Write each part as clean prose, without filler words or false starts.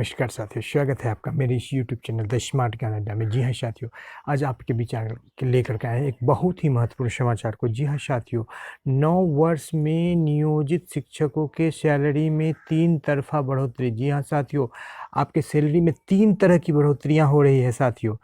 नमस्कार साथियों, स्वागत है आपका मेरे इस यूट्यूब चैनल द स्मार्ट ज्ञान अड्डा में। जी हाँ साथियों, आज आपके विचार लेकर के आए हैं एक बहुत ही महत्वपूर्ण समाचार को। जी हाँ साथियों, 9 वर्ष में नियोजित शिक्षकों के सैलरी में 3 तरफा बढ़ोतरी। जी हाँ साथियों, आपके सैलरी में 3 तरह की बढ़ोतरियाँ हो रही है साथियों।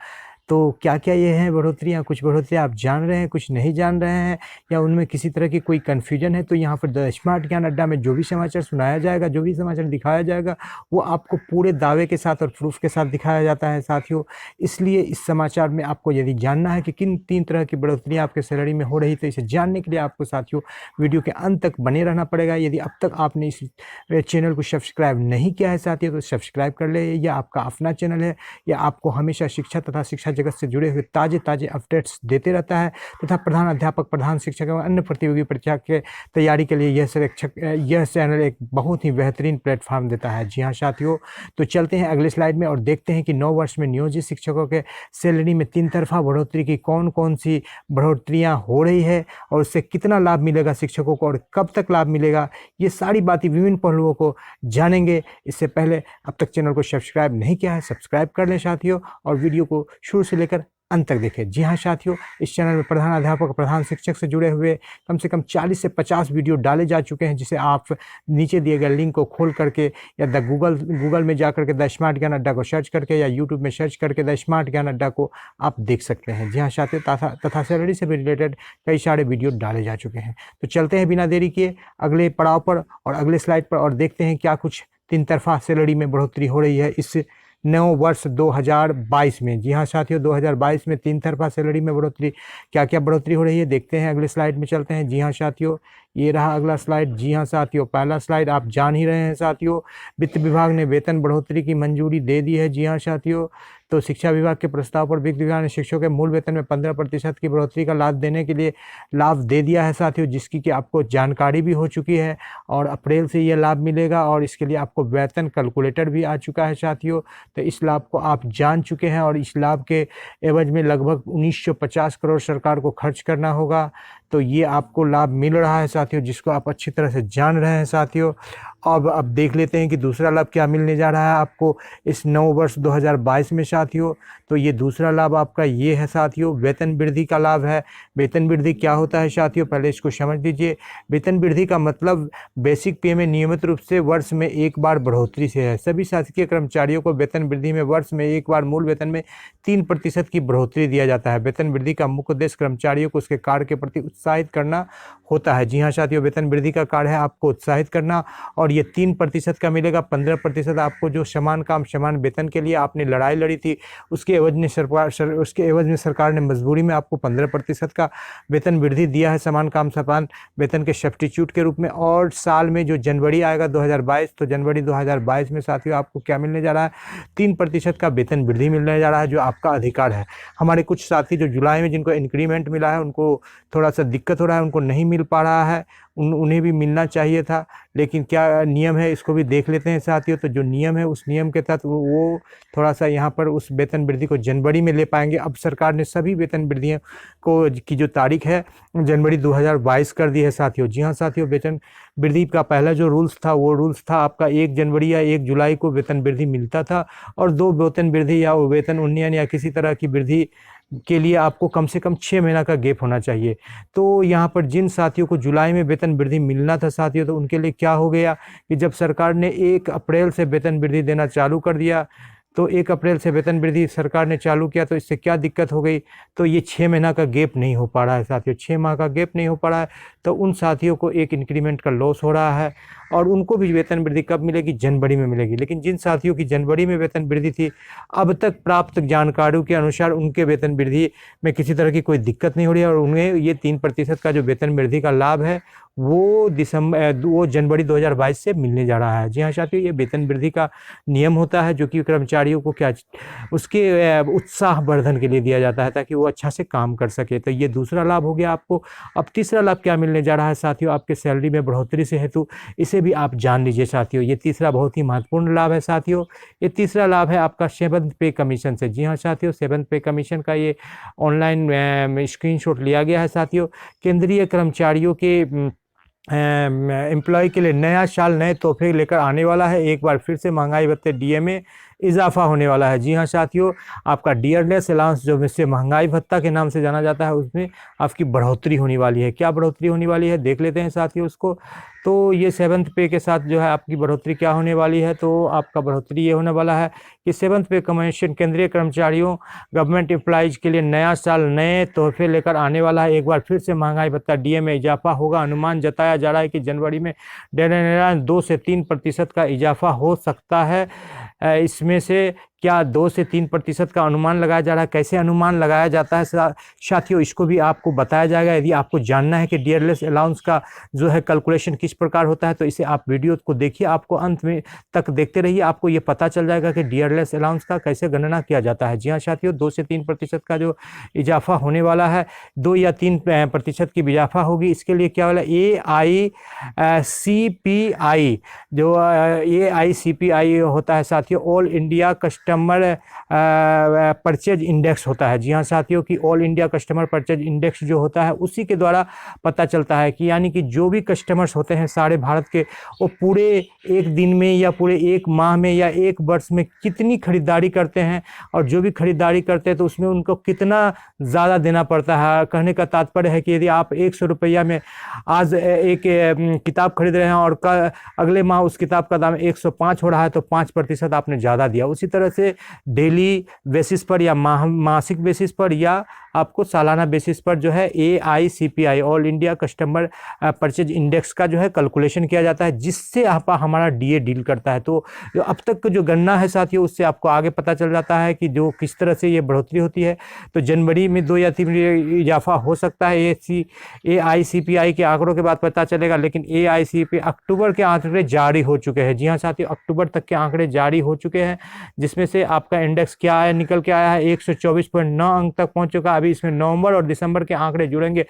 तो क्या-क्या ये हैं बढ़ोतरियाँ? कुछ बढ़ोतरियाँ आप जान रहे हैं, कुछ नहीं जान रहे हैं या उनमें किसी तरह की कोई कन्फ्यूजन है, तो यहाँ पर द स्मार्ट ज्ञान अड्डा में जो भी समाचार सुनाया जाएगा, जो भी समाचार दिखाया जाएगा, वो आपको पूरे दावे के साथ और प्रूफ़ के साथ दिखाया जाता है साथियों। इसलिए इस समाचार में आपको यदि जानना है कि किन 3 तरह की बढ़ोतरियाँ आपके सैलरी में हो रही, तो इसे जानने के लिए आपको साथियों वीडियो के अंत तक बने रहना पड़ेगा। यदि अब तक आपने इस चैनल को सब्सक्राइब नहीं किया है साथियों, तो सब्सक्राइब कर लें। यह आपका अपना चैनल है, यह आपको हमेशा शिक्षा तथा शिक्षा जगत से जुड़े हुए ताज़े अपडेट्स देते रहता है तथा प्रधान अध्यापक, प्रधान शिक्षक एवं अन्य प्रतियोगी परीक्षा के तैयारी के लिए यह चैनल एक बहुत ही बेहतरीन प्लेटफॉर्म देता है। जी हाँ साथियों, तो चलते हैं अगले स्लाइड में और देखते हैं कि 9 वर्ष में नियोजित शिक्षकों के सैलरी में 3 तरफा बढ़ोतरी की कौन-कौन सी बढ़ोतरियाँ हो रही है और उससे कितना लाभ मिलेगा शिक्षकों को और कब तक लाभ मिलेगा। ये सारी बातें विभिन्न पहलुओं को जानेंगे। इससे पहले अब तक चैनल को सब्सक्राइब नहीं किया है, सब्सक्राइब कर लें साथियों और वीडियो को शुरू से लेकर अंत तक देखें। जी हाँ साथियों, इस चैनल में प्रधान अध्यापक, प्रधान शिक्षक से जुड़े हुए कम से कम 40 से 50 वीडियो डाले जा चुके हैं, जिसे आप नीचे दिए गए लिंक को खोल करके या गूगल में जा करके द स्मार्ट ज्ञान अड्डा को सर्च करके या यूट्यूब में सर्च करके द स्मार्ट ज्ञान अड्डा को आप देख सकते हैं। जी हाँ साथियों, तथा सैलरी से भी रिलेटेड कई सारे वीडियो डाले जा चुके हैं। तो चलते हैं बिना देरी किए अगले पड़ाव पर और अगले स्लाइड पर और देखते हैं क्या कुछ 3 तरफा सैलरी में बढ़ोतरी हो रही है इस नए वर्ष 2022 में। जी हाँ साथियों, 2022 में 3 तरफा सैलरी में बढ़ोतरी, क्या-क्या बढ़ोतरी हो रही है देखते हैं। अगले स्लाइड में चलते हैं। जी हाँ साथियों, ये रहा अगला स्लाइड। जी हाँ साथियों, पहला स्लाइड आप जान ही रहे हैं साथियों, वित्त विभाग ने वेतन बढ़ोतरी की मंजूरी दे दी है। जी हाँ साथियों, तो शिक्षा विभाग के प्रस्ताव पर वित्त विभाग ने शिक्षकों के मूल वेतन में 15% की बढ़ोतरी का लाभ देने के लिए लाभ दे दिया है साथियों, जिसकी कि आपको जानकारी भी हो चुकी है और अप्रैल से ये लाभ मिलेगा और इसके लिए आपको वेतन कैलकुलेटर भी आ चुका है साथियों। तो इस लाभ को आप जान चुके हैं और इस लाभ के एवज में लगभग 1950 करोड़ सरकार को खर्च करना होगा। तो ये आपको लाभ मिल रहा है साथियों, जिसको आप अच्छी तरह से जान रहे हैं साथियों। अब देख लेते हैं कि दूसरा लाभ क्या मिलने जा रहा है आपको इस नव वर्ष 2022 में साथियों। तो ये दूसरा लाभ आपका ये है साथियों, वेतन वृद्धि का लाभ है। वेतन वृद्धि क्या होता है साथियों, पहले इसको समझ लीजिए। वेतन वृद्धि का मतलब बेसिक पे में नियमित रूप से वर्ष में एक बार बढ़ोतरी से है। सभी शासकीय कर्मचारियों को वेतन वृद्धि में वर्ष में एक बार मूल वेतन में 3% की बढ़ोतरी दिया जाता है। वेतन वृद्धि का मुख्य उद्देश्य कर्मचारियों को उसके कार्य के प्रति उत्साहित करना होता है। जी हाँ साथियों, वेतन वृद्धि का कार्य है आपको उत्साहित करना और ये 3% का मिलेगा। 15% आपको जो समान काम समान वेतन के लिए आपने लड़ाई लड़ी थी, उसके एवज में सरकार ने मजबूरी में आपको 15% का वेतन वृद्धि दिया है, समान काम समान वेतन के सब्स्टिट्यूट के रूप में। और साल में जो जनवरी आएगा 2022, तो जनवरी 2022 में साथियों आपको क्या मिलने जा रहा है, 3% का वेतन वृद्धि मिलने जा रहा है, जो आपका अधिकार है। हमारे कुछ साथी जो जुलाई में जिनको इंक्रीमेंट मिला है, उनको थोड़ा सा दिक्कत हो रहा है, उनको नहीं मिल पा रहा है, उन्हें भी मिलना चाहिए था, लेकिन क्या नियम है इसको भी देख लेते हैं साथियों। तो जो नियम है उस नियम के तहत वो थोड़ा सा यहाँ पर उस वेतन वृद्धि को जनवरी में ले पाएंगे। अब सरकार ने सभी वेतन वृद्धियों को की जो तारीख है जनवरी 2022 कर दी है साथियों। जी हाँ साथियों, वेतन वृद्धि का पहला जो रूल्स था वो रूल्स था आपका 1 जनवरी या 1 जुलाई को वेतन वृद्धि मिलता था और 2 वेतन वृद्धि या वेतन उन्नयन या किसी तरह की वृद्धि के लिए आपको कम से कम 6 महीना का गैप होना चाहिए। तो यहाँ पर जिन साथियों को जुलाई में वेतन वृद्धि मिलना था साथियों, तो उनके लिए क्या हो गया कि जब सरकार ने 1 अप्रैल से वेतन वृद्धि देना चालू कर दिया, तो 1 अप्रैल से वेतन वृद्धि सरकार ने चालू किया, तो इससे क्या दिक्कत हो गई, तो ये 6 महीना का गैप नहीं हो पा रहा है साथियों। 6 माह का गैप नहीं हो पा रहा है, तो उन साथियों को एक इंक्रीमेंट का लॉस हो रहा है और उनको भी वेतन वृद्धि कब मिलेगी, जनवरी में मिलेगी। लेकिन जिन साथियों की जनवरी में वेतन वृद्धि थी, अब तक प्राप्त जानकारियों के अनुसार उनके वेतन वृद्धि में किसी तरह की कोई दिक्कत नहीं हो रही है और उन्हें ये 3% का जो वेतन वृद्धि का लाभ है वो जनवरी 2022 से मिलने जा रहा है। जी हाँ साथियों, ये वेतन वृद्धि का नियम होता है जो कि कर्मचारियों को उसके उत्साह वर्धन के लिए दिया जाता है ताकि वो अच्छा से काम कर सके। तो ये दूसरा लाभ हो गया आपको। अब तीसरा लाभ क्या मिलने जा रहा है साथियों, आपके सैलरी में बढ़ोतरी से हेतु, इसे भी आप जान लीजिए साथियों। ये तीसरा बहुत ही महत्वपूर्ण लाभ है साथियों। ये तीसरा लाभ है आपका 7th पे कमीशन से। जी हाँ साथियों, 7th पे कमीशन का ये ऑनलाइन स्क्रीनशॉट लिया गया है साथियों। केंद्रीय कर्मचारियों के एम्प्लॉय के लिए नया साल नए तोहफे लेकर आने वाला है। एक बार फिर से महंगाई भत्ते डीए में इजाफा होने वाला है। जी हाँ साथियों, आपका डियरलेस अलाउंस जो वैसे महंगाई भत्ता के नाम से जाना जाता है, उसमें आपकी बढ़ोतरी होने वाली है। क्या बढ़ोतरी होने वाली है देख लेते हैं साथियों उसको। तो ये 7th पे के साथ जो है आपकी बढ़ोतरी क्या होने वाली है, तो आपका बढ़ोतरी ये होने वाला है कि 7th पे कमीशन केंद्रीय कर्मचारियों गवर्नमेंट एम्प्लॉइज के लिए नया साल नए तोहफे लेकर आने वाला है। एक बार फिर से महंगाई भत्ता डीए में इजाफा होगा। अनुमान जताया जा रहा है कि जनवरी में 2 से 3% का इजाफा हो सकता है। इसमें से क्या 2 से 3% का अनुमान लगाया जा रहा है। कैसे अनुमान लगाया जाता है साथियों, इसको भी आपको बताया जाएगा। यदि आपको जानना है कि डियरलेस अलाउंस का जो है कैलकुलेशन किस प्रकार होता है, तो इसे आप वीडियो को देखिए, आपको अंत में तक देखते रहिए, आपको ये पता चल जाएगा कि डियरलेस अलाउंस का कैसे गणना किया जाता है। जी हाँ साथियों, 2 से 3% का जो इजाफा होने वाला है, 2 या 3% की इजाफा होगी। इसके लिए क्या वाला AICPI, जो AICPI होता है साथियों, all India customer purchase index होता है। जी हाँ साथियों, कि all India customer purchase index जो होता है, उसी के द्वारा पता चलता है कि यानी कि जो भी कस्टमर्स होते हैं सारे भारत के, वो पूरे एक दिन में या पूरे एक माह में या एक वर्ष में कितनी खरीदारी करते हैं, और जो भी खरीदारी करते हैं तो उसमें उनको कितना ज़्यादा देना पड़ता है। कहने का तात्पर्य है कि यदि आप 100 रुपया में आज एक किताब खरीद रहे हैं और अगले माह उस किताब का दाम 105 हो रहा है, तो 5% आपने ज़्यादा दिया। उसी तरह से डेली बेसिस पर या मासिक बेसिस पर या आपको सालाना बेसिस पर जो है AICPI all India customer purchase index का जो है कैलकुलेशन किया जाता है, जिससे आप हमारा डीए डील करता है। तो जो अब तक जो गणना है साथियों, उससे आपको आगे पता चल जाता है कि जो किस तरह से ये बढ़ोतरी होती है। तो जनवरी में 2 या 3 इजाफा हो सकता है AICPI के आंकड़ों के बाद पता चलेगा, लेकिन AICPI अक्टूबर के आंकड़े जारी हो चुके हैं। जी हाँ साथियों, अक्टूबर तक के आंकड़े जारी हो चुके हैं, जिसमें से आपका इंडेक्स क्या आया, निकल के आया है 124.9 अंक तक पहुंच चुका है। अभी इसमें नवंबर और दिसंबर के आंकड़े जुड़ेंगे।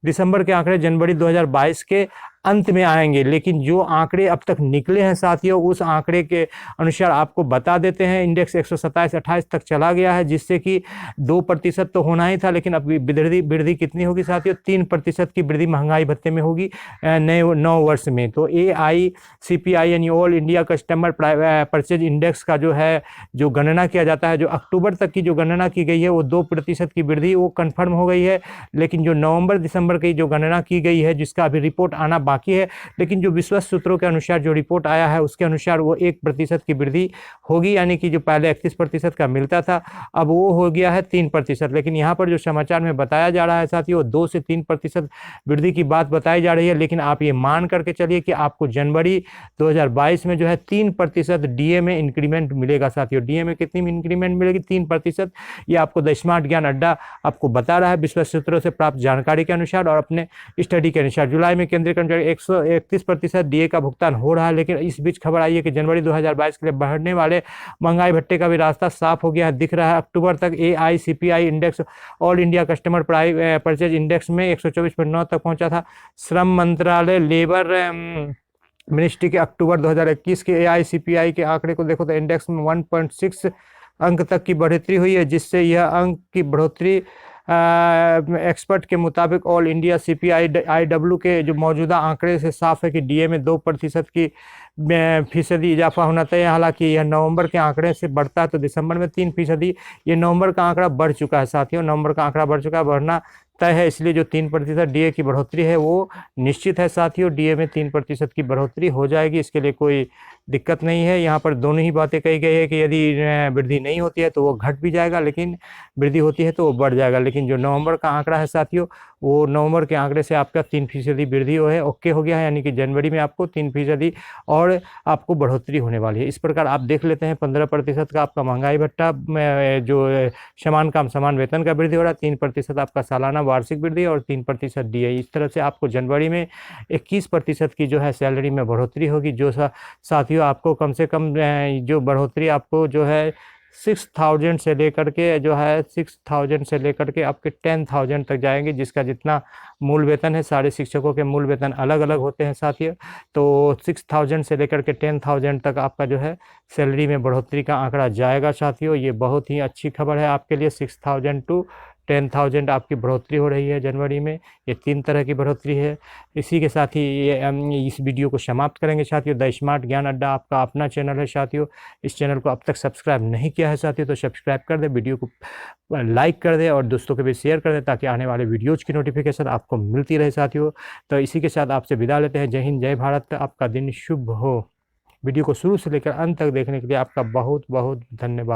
दिसंबर के आंकड़े जनवरी 2022 के अंत में आएंगे, लेकिन जो आंकड़े अब तक निकले हैं साथियों, उस आंकड़े के अनुसार आपको बता देते हैं। इंडेक्स 127-28 तक चला गया है, जिससे कि 2% तो होना ही था, लेकिन अब वृद्धि कितनी होगी साथियों, 3% की वृद्धि महंगाई भत्ते में होगी नए 9 वर्ष में। तो AICPI यानी all India customer purchase index का जो है जो गणना किया जाता है, जो अक्टूबर तक की जो गणना की गई है, वो 2% की वृद्धि वो कन्फर्म हो गई है। लेकिन जो नवंबर दिसंबर की जो गणना की गई है, जिसका अभी रिपोर्ट आना बाकी है, लेकिन जो विश्वस्त सूत्रों के अनुसार जो रिपोर्ट आया है, उसके अनुसार वो 1% की वृद्धि होगी। यानी कि जो पहले 31% का मिलता था, अब वो हो गया है 3%। लेकिन यहाँ पर जो समाचार में बताया जा रहा है साथियों, 2 से 3% वृद्धि की बात बताई जा रही है। लेकिन आप ये मान करके चलिए कि आपको जनवरी 2022 में जो है 3% डीए में इंक्रीमेंट मिलेगा साथियों। डीए में कितनी इंक्रीमेंट मिलेगी, 3%। ये आपको द स्मार्ट ज्ञान अड्डा आपको बता रहा है विश्वस्त सूत्रों से प्राप्त जानकारी के अनुसार और अपने स्टडी के अनुसार। जुलाई में केंद्रीय कर्मचारी 131% डीए का भुगतान हो रहा है। लेकिन इस बीच खबर आई है कि जनवरी 2022 के लिए बढ़ने वाले महंगाई भत्ते का भी रास्ता साफ हो गया है, दिख रहा है। अक्टूबर तक AICPI index all India customer purchase index में 124.9 तक पहुंचा था। श्रम मंत्रालय लेबर मिनिस्ट्री के अक्टूबर 2021 के AICPI के आंकड़े को देखो तो इंडेक्स में 1.6 अंक तक की बढ़ोतरी हुई है, जिससे यह अंक की बढ़ोतरी एक्सपर्ट के मुताबिक ऑल इंडिया CPI-IW के जो मौजूदा आंकड़े से साफ है कि डीए में 2% की फीसदी इजाफा होना चाहिए। हालांकि यह नवंबर के आंकड़े से बढ़ता है, तो दिसंबर में 3%। ये नवंबर का आंकड़ा बढ़ चुका है साथियों, नवंबर का आंकड़ा बढ़ चुका है, बढ़ना तय है। इसलिए जो 3% डीए की बढ़ोतरी है वो निश्चित है साथियों। डीए में 3% की बढ़ोतरी हो जाएगी, इसके लिए कोई दिक्कत नहीं है। यहाँ पर दोनों ही बातें कही गई है कि यदि वृद्धि नहीं होती है तो वो घट भी जाएगा, लेकिन वृद्धि होती है तो वो बढ़ जाएगा। लेकिन जो नवंबर का आंकड़ा है साथियों, वो नवंबर के आंकड़े से आपका 3% वृद्धि है, ओके हो गया है। यानी कि जनवरी में आपको 3% और आपको बढ़ोतरी होने वाली है। इस प्रकार आप देख लेते हैं 15% का आपका महंगाई भत्ता, जो समान काम समान वेतन का वृद्धि हो रहा है, 3% आपका सालाना वार्षिक वृद्धि और 3% डीए। इस तरह से आपको जनवरी में 21% की जो है सैलरी में बढ़ोतरी होगी, जो साथियों आपको कम से कम जो बढ़ोतरी आपको जो है 6,000 से लेकर के जो है 6,000 से लेकर के आपके 10,000 तक जाएंगे, जिसका जितना मूल वेतन है, सारे शिक्षकों के मूल वेतन अलग अलग होते हैं साथियों। तो 6,000 से लेकर के 10,000 तक आपका जो है सैलरी में बढ़ोतरी का आंकड़ा जाएगा साथियों। ये बहुत ही अच्छी खबर है आपके लिए, 6,000 टू 10,000 आपकी बढ़ोतरी हो रही है जनवरी में। ये 3 तरह की बढ़ोतरी है। इसी के साथ ही इस वीडियो को समाप्त करेंगे साथियों। द स्मार्ट ज्ञान अड्डा आपका अपना चैनल है साथियों। इस चैनल को अब तक सब्सक्राइब नहीं किया है साथियों तो सब्सक्राइब कर दें, वीडियो को लाइक कर दें और दोस्तों के बीच शेयर कर दें ताकि आने वाले वीडियोज़ की नोटिफिकेशन आपको मिलती रहे साथियों। तो इसी के साथ आपसे विदा लेते हैं। जय हिंद, जय भारत। आपका दिन शुभ हो। वीडियो को शुरू से लेकर अंत तक देखने के लिए आपका बहुत बहुत धन्यवाद।